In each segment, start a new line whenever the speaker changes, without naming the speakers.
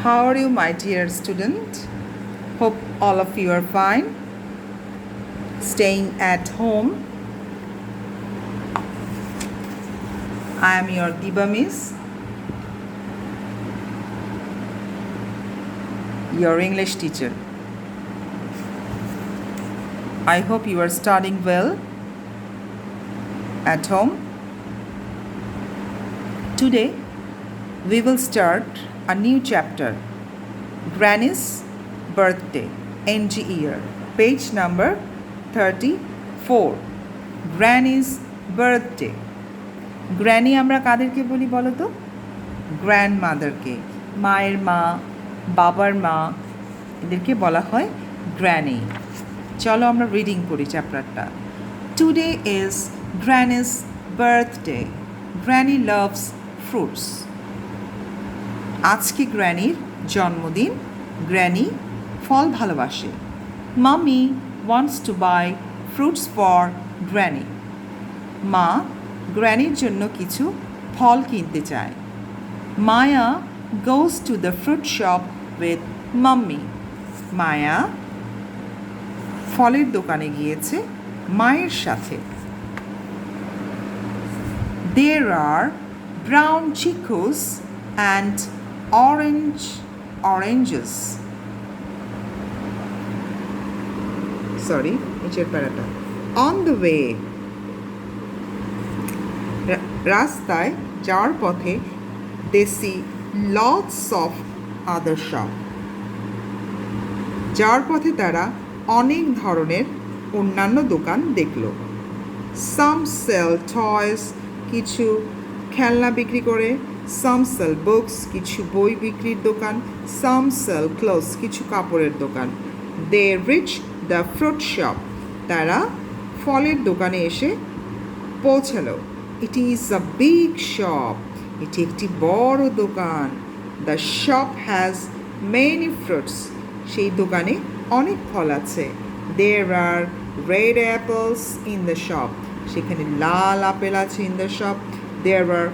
How are you, my dear student? Hope all of you are fine. Staying at home. I am your Diba Miss, your English teacher. I hope you are studying well at home. Today, we will start a new chapter, Granny's Birthday, NG year, page number 34. Granny's Birthday. Granny আমরা কাদেরকে বলি বলো তো? গ্র্যান্ডমাদারকে, মায়ের মা, বাবার মা, এদেরকে বলা হয় গ্র্যানি। চলো আমরা রিডিং করি চ্যাপ্টারটা। Today is granny's birthday. Granny loves fruits. আজকে গ্র্যানির জন্মদিন। গ্র্যানি ফল ভালোবাসে। Mummy wants to buy fruits for granny. মা গ্র্যানির জন্য কিছু ফল কিনতে চায়। Maya goes to the fruit shop with mummy. Maya ফলের দোকানে গিয়েছে মায়ের সাথে। There are brown chicos and oranges. নিচের প্যারাটা। On the way. রাস্তায় যাওয়ার পথে they see lots of other shop. যাওয়ার পথে তারা অনেক ধরনের অন্যান্য দোকান দেখল। Some sell toys, কিছু খেলনা বিক্রি করে। Some sell books, কিছু বই বিক্রির দোকান। Some sell clothes, কিছু কাপড়ের দোকান। They reach the fruit shop. তারা ফলের দোকানে এসে পৌঁছালো। It is a big shop. এটি একটি বড় দোকান। The shop has many fruits. সেই দোকানে অনেক ফল আছে। There are red apples in the shop. সেখানে লাল আপেল আছে in the shop. There are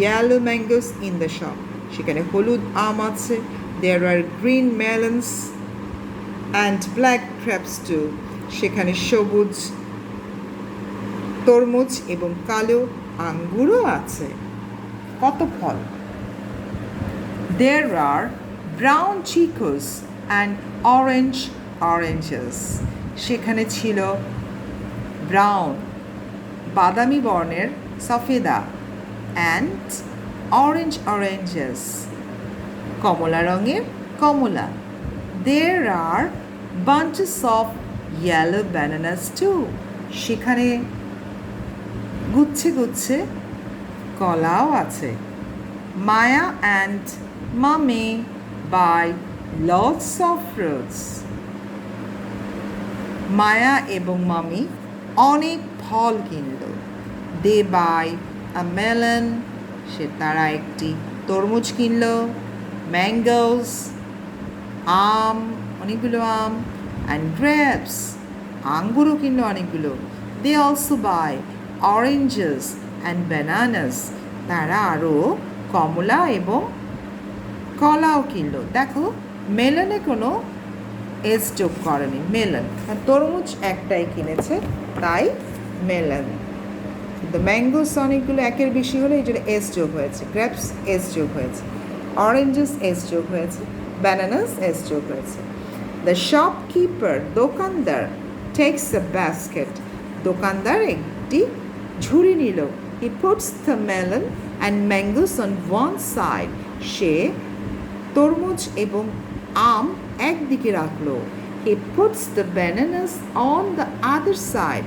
yellow mangoes in the shop. সেখানে হলুদ আম আছে। There are green melons and black grapes too. সেখানে সবুজ তরমুজ এবং কালো আঙ্গুরও আছে। কত ফল! There are brown chicos and oranges. সেখানে ছিল ব্রাউন বাদামি বর্ণের সফেদা and oranges কমলা রঙের কমলা। There are bunches of yellow bananas too. সেখানে গুচ্ছে গুচ্ছে কলাও আছে। মায়া and mommy buy lots of fruits. মায়া এবং মামি অনেক ফল কিনল। They buy a melon. তারা একটি তরমুজ কিনল। Mangoes, আম, অনেকগুলো আম, and grapes, আঙ্গুরও কিনল অনেকগুলো। They also buy oranges and bananas. তারা আরও কমলা এবং কলাও কিনল। দেখো মেলনে কোনো এস যোগ করেনি, মেলন। তরমুজ একটাই কিনেছে, তাই মেলন। কিন্তু ম্যাঙ্গোস অনেকগুলো একের বেশি হলে এই জন্য এস যোগ হয়েছে। গ্রেপস এস যোগ হয়েছে। অরেঞ্জেস এস যোগ হয়েছে। ব্যানানাস এস যোগ হয়েছে। দ্য শপকিপার দোকানদার টেক্স আ বাস্কেট। দোকানদার একটি ঝুড়ি নিল। He puts the melon and mangoes on one side. সে তরমুজ এবং আম একদিকে রাখলো। He puts the bananas on the other side.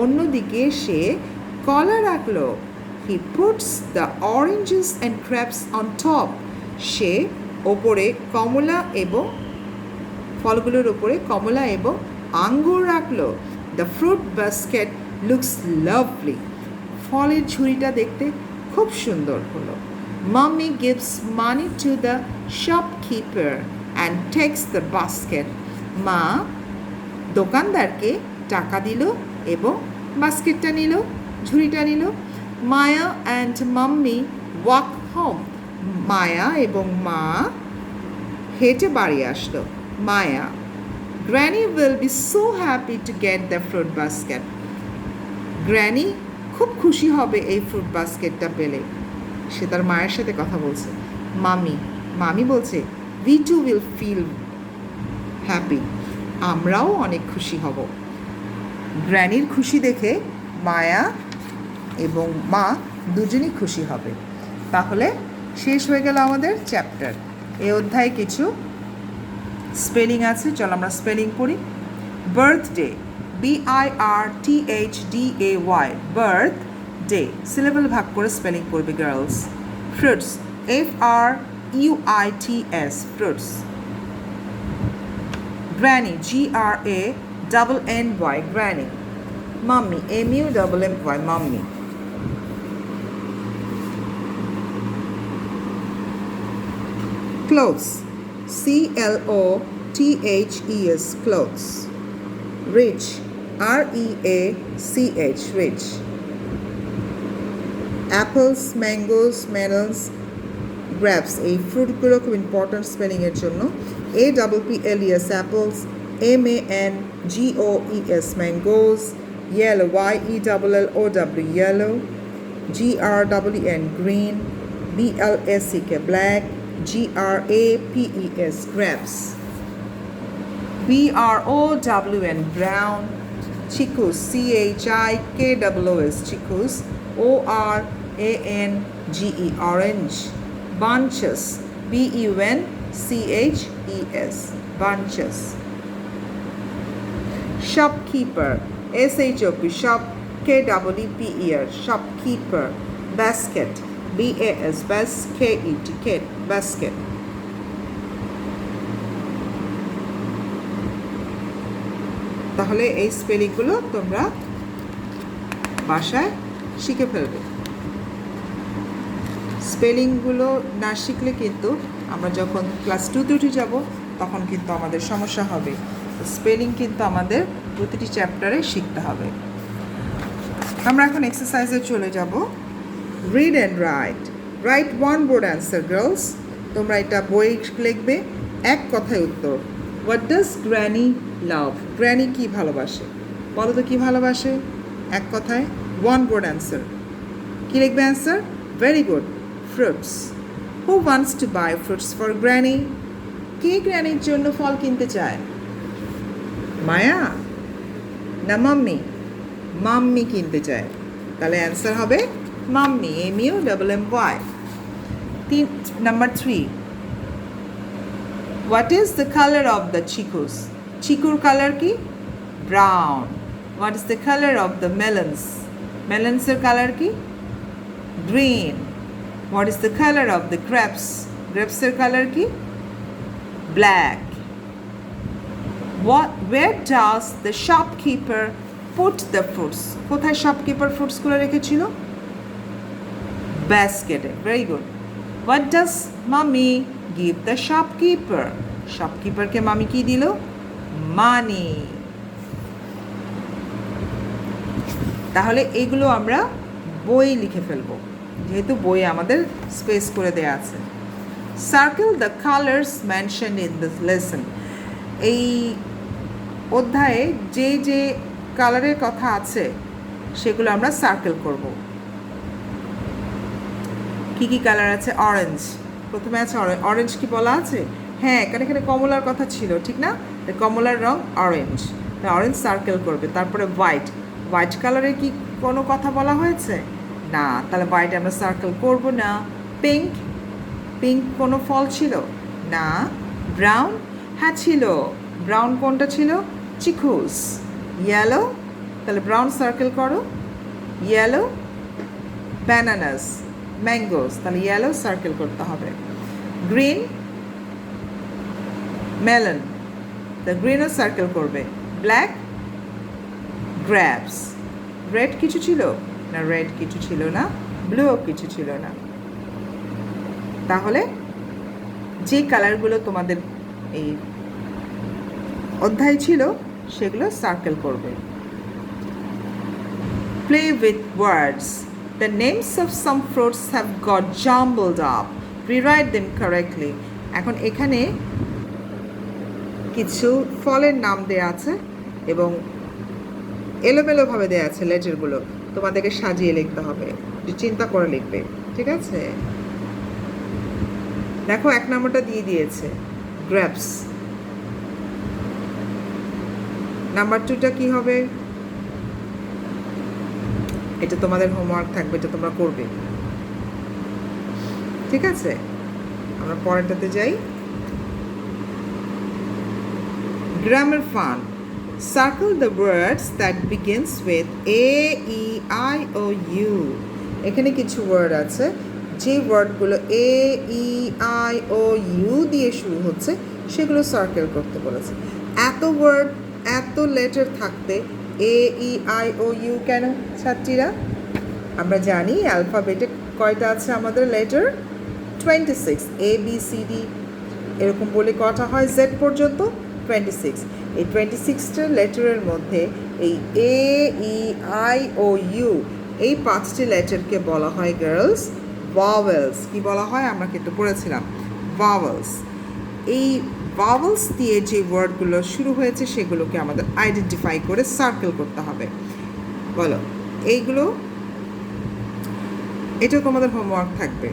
অন্যদিকে সে কলা রাখলো। He puts the oranges and grapes on top. সে ওপরে কমলা এবং ফলগুলোর ওপরে কমলা এবং আঙ্গুর রাখলো। The fruit basket looks lovely. ফলের ঝুড়িটা দেখতে খুব সুন্দর হলো। Mummy gives money to the shopkeeper and takes the basket. মা দোকানদারকে টাকা দিল এবং বাস্কেটটা নিল, ঝুড়িটা নিল। Maya and mummy walk home. Maya এবং মা হেঁটে বাড়ি আসলো Maya granny will be so happy to get the fruit basket granny খুব খুশি হবে এই ফ্রুট বাস্কেটটা পেলে সে তার মায়ের সাথে কথা বলছে মামি বলছে we too will feel happy আমরাও অনেক খুশি হব গ্র্যানির খুশি দেখে মায়া এবং মা দুজনই খুশি হবে তাহলে শেষ হয়ে গেল আমাদের চ্যাপ্টার এই অধ্যায়ে কিছু স্পেলিং আছে চলো আমরা স্পেলিং পড়ি বার্থডে BIRTHDAY বার্থডে সিলেবল ভাগ করে স্পেলিং করবে girls fruits FRUITS fruits granny GRANNY granny mummy MUMMY mummy clothes CLOTHES clothes rich REACH rich apples mangoes melons grapes এই ফ্রুটগুলো খুব ইম্পর্ট্যান্ট স্পেলিংয়ের জন্য APPLES apples MANGOES mangoes yellow YELLOW yellow GREEN green BLACK black GRAPES grapes BROWN brown chickus CHIKWOS chickus ORANGE orange bunches BUNCHES bunches shopkeeper SHOP shop KEEPER shopkeeper basket BASKET basket তাহলে এই স্পেলিংগুলো তোমরা বাসায় শিখে ফেলবে স্পেলিংগুলো না শিখলে কিন্তু আমরা যখন ক্লাস 2তে উঠে যাব তখন কিন্তু আমাদের সমস্যা হবে স্পেলিং কিন্তু আমাদের প্রতিটি চ্যাপ্টারে শিখতে হবে আমরা এখন এক্সারসাইজে চলে যাব read and write one word answer girls তোমরা এটা বই লিখবে এক কথায় উত্তর what does granny love granny কী ভালোবাসে বলো তো কী ভালোবাসে এক কথায় ওয়ান বোর্ড অ্যান্সার কী লিখবে answer very good fruits who wants to buy fruits for granny কে গ্র্যানির জন্য ফল কিনতে চায় মায়া না মাম্মি কিনতে চায় তাহলে অ্যান্সার হবে mummy MUMMY number 3 what is the color of the chickus চিকুর কালার কি brown what is the color of the melonsের কালার কি green What is the color of the grapes? Grapes-এর color কি? Black. Where does the shopkeeper put the fruits? কোথায় shopkeeper fruitsগুলো রেখেছিল? Basket. Very good. What does mommy give the shopkeeper? Shopkeeper-কে মামি কি দিল? Money. তাহলে এগুলো আমরা বই লিখে ফেলবো যেহেতু বই আমাদের স্পেস করে দেয়া আছে circle the colours mentioned in this lesson এই অধ্যায়ে যে যে কালারের কথা আছে সেগুলো আমরা সার্কেল করব কি কি কালার আছে অরেঞ্জ প্রথমে আছে অরেঞ্জ কি বলা আছে হ্যাঁ এখানে কমলার কথা ছিল ঠিক না কমলার রং অরেঞ্জ অরেঞ্জ সার্কেল করবে তারপরে হোয়াইট কালারে কি কোনো কথা বলা হয়েছে না তাহলে হোয়াইট আমরা সার্কেল করব না পিঙ্ক কোনো ফল ছিল না ব্রাউন হ্যাঁ ছিল ব্রাউন কোনটা ছিল চিকুস ইয়েলো তাহলে ব্রাউন সার্কেল করো ইয়েলো ব্যানানাস ম্যাঙ্গোস তাহলে ইয়েলো সার্কেল করতে হবে গ্রিন মেলন দ্য গ্রিনও সার্কেল করবে ব্ল্যাক গ্র্যাপস রেড কিছু ছিল না রেড কিছু ছিল না ব্লুও কিছু ছিল না তাহলে যে কালারগুলো তোমাদের এই অধ্যায় ছিল সেগুলো সার্কেল করবে play with words the names of some fruits have got jumbled up rewrite them correctly এখন এখানে কিছু ফলের নাম দেয়া আছে এবং এলোমেলোভাবে দেয়া আছে লেটারগুলো, তোমাদেরকে সাজিয়ে লিখতে হবে, একটু চিন্তা করে লিখবে, ঠিক আছে? দেখো 1 নম্বরটা দিয়ে দিয়েছে গ্রেপস। নাম্বার 2টা কি হবে? এটা তোমাদের হোমওয়ার্ক থাকবে, এটা তোমরা করবে, ঠিক আছে? আমরা পরেরটাতে যাই। Grammar fun. Circle the words that begins with A, E, I, O, U. এখানে কিছু ওয়ার্ড আছে, যে ওয়ার্ডগুলো A, E, I, O, U দিয়ে শুরু হচ্ছে সেগুলো সার্কেল করতে বলেছে। এত ওয়ার্ড, এত লেটার থাকতে A, E, I, O, U কেন ছাত্রীরা? আমরা জানি অ্যালফাবেটে কয়টা আছে আমাদের letter? 26, A, B, C, D এরকম বলে কটা হয় Z পর্যন্ত? 26। এই 26টা লেটারের মধ্যে এই A, E, I, O, U এই 5টি লেটারকে বলা হয় গার্লস ভাওয়েলস। কি বলা হয়? আমরা কিন্তু পড়েছিলাম ভাওয়েলস। এই ভাওয়েলস দিয়ে যে ওয়ার্ডগুলো শুরু হয়েছে সেগুলোকে আমাদের আইডেন্টিফাই করে সার্কেল করতে হবে। বলো এইগুলো, এটাও তোমাদের হোমওয়ার্ক থাকবে।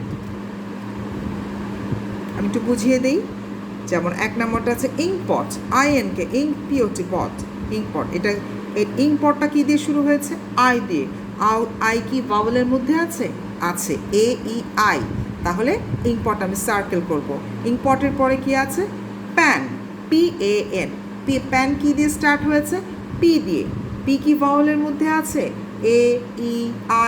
আমি একটু বুঝিয়ে দিই। যেমন 1 নম্বরটা আছে ইঙ্কপট, INK, ইঙ্ক POT পট, ইঙ্কপট। এটা এই ইঙ্কপটটা কী দিয়ে শুরু হয়েছে? আই দিয়ে। আই কি ভাওয়েলের মধ্যে আছে? আছে, A, E, I। তাহলে ইঙ্কপট আমি সার্কেল করব। ইঙ্কপটের পরে কি আছে? Pan, PAN। প্যান কি দিয়ে স্টার্ট হয়েছে? P দিয়ে। P কি ভাওয়েলের মধ্যে আছে? A, E,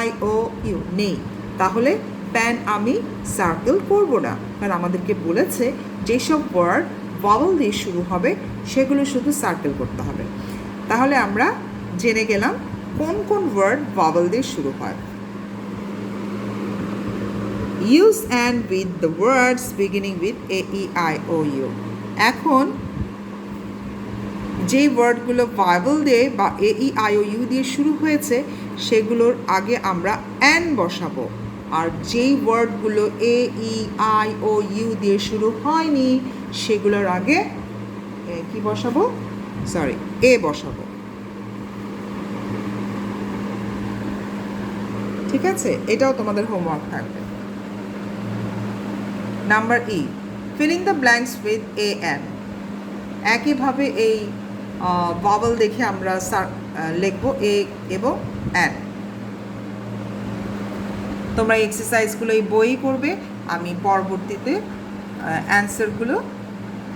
I, O, U নেই। তাহলে প্যান আমি সার্কেল করব না, কারণ আমাদেরকে বলেছে যেসব ওয়ার্ড ভাওয়েল দিয়ে শুরু হবে সেগুলো শুধু সার্কেল করতে হবে। তাহলে আমরা জেনে গেলাম কোন কোন ওয়ার্ড ভাওয়েল দিয়ে শুরু হয়। Use and with the words beginning with A, E, I, O, U। এখন যেই ওয়ার্ডগুলো ভাওয়েল দিয়ে বা A, E, I, O, U দিয়ে শুরু হয়েছে সেগুলোর আগে আমরা অ্যান বসাবো, আর যেই ওয়ার্ডগুলো A, E, I, O, U দিয়ে শুরু হয়নি সেগুলোর আগে কি বসাবো? সরি, A বসাবো, ঠিক আছে? এটাও তোমাদের হোমওয়ার্ক থাকবে। Number E, filling the blanks with AN। একইভাবে এই ভাওয়েল দেখে আমরা লিখব A এবং N। তোমরা এই এক্সারসাইজগুলো এই বই করবে, আমি পরবর্তীতে অ্যান্সারগুলো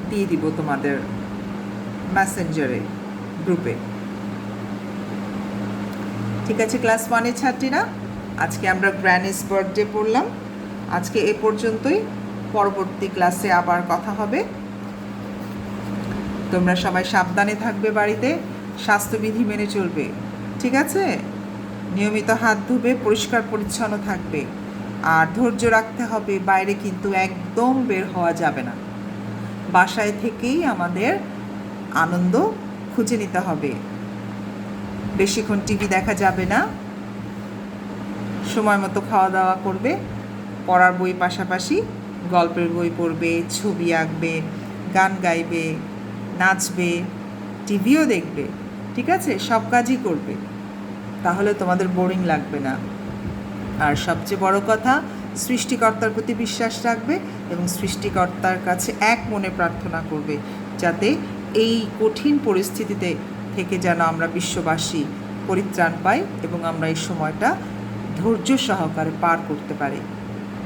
দিয়ে দিব তোমাদের মেসেঞ্জারে, গ্রুপে, ঠিক আছে? ক্লাস 1-এর ছাত্রীরা, আজকে আমরা গ্র্যানিস বার্থডে পড়লাম। আজকে এ পর্যন্তই, পরবর্তী ক্লাসে আবার কথা হবে। তোমরা সবাই সাবধানে থাকবে, বাড়িতে স্বাস্থ্যবিধি মেনে চলবে, ঠিক আছে? নিয়মিত হাত ধুবে, পরিষ্কার পরিচ্ছন্ন থাকবে, আর ধৈর্য রাখতে হবে। বাইরে কিন্তু একদম বের হওয়া যাবে না, বাসায় থেকেই আমাদের আনন্দ খুঁজে নিতে হবে। বেশিক্ষণ টিভি দেখা যাবে না, সময় মতো খাওয়া দাওয়া করবে, পড়ার বই পাশাপাশি গল্পের বই পড়বে, ছবি আঁকবে, গান গাইবে, নাচবে, টিভিও দেখবে, ঠিক আছে? সব কাজই করবে, তাহলে তোমাদের বোরিং লাগবে না। আর সবচেয়ে বড় কথা, সৃষ্টিকর্তার প্রতি বিশ্বাস রাখবে এবং সৃষ্টিকর্তার কাছে এক মনে প্রার্থনা করবে যাতে এই কঠিন পরিস্থিতিতে থেকে যেন আমরা বিশ্ববাসী পরিত্রাণ পাই এবং আমরা এই সময়টা ধৈর্য সহকারে পার করতে পারি,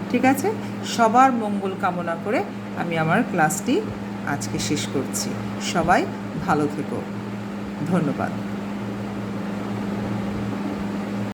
ঠিক আছে? সবার মঙ্গল কামনা করে আমি আমার ক্লাসটি আজকে শেষ করছি। সবাই ভালো থেকো, ধন্যবাদ।